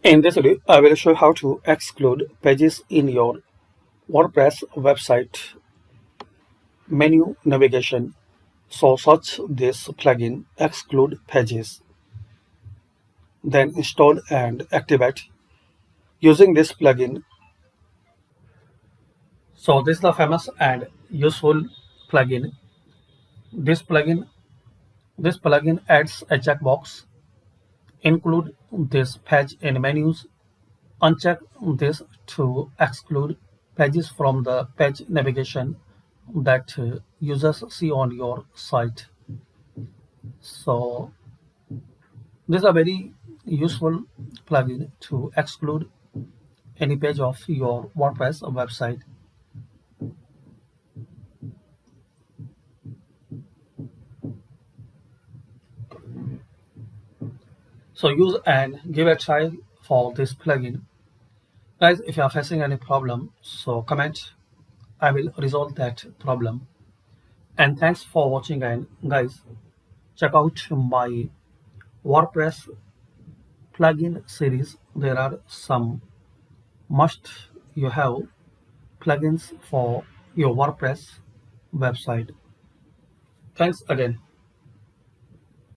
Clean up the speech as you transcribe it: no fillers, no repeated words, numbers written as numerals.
In this video, I will show how to exclude pages in your WordPress website menu navigation. So search this plugin Exclude Pages, then install and activate. Using this plugin, so this is the famous and useful plugin. This plugin adds a checkbox. Include this page in menus. Uncheck this to exclude pages from the page navigation that users see on your site. So this is a very useful plugin to exclude any page of your WordPress website. So use and give a try for this plugin. Guys, if you are facing any problem, so comment. I will resolve that problem. And thanks for watching. And guys, check out my WordPress plugin series. There are some must you have plugins for your WordPress website. Thanks again.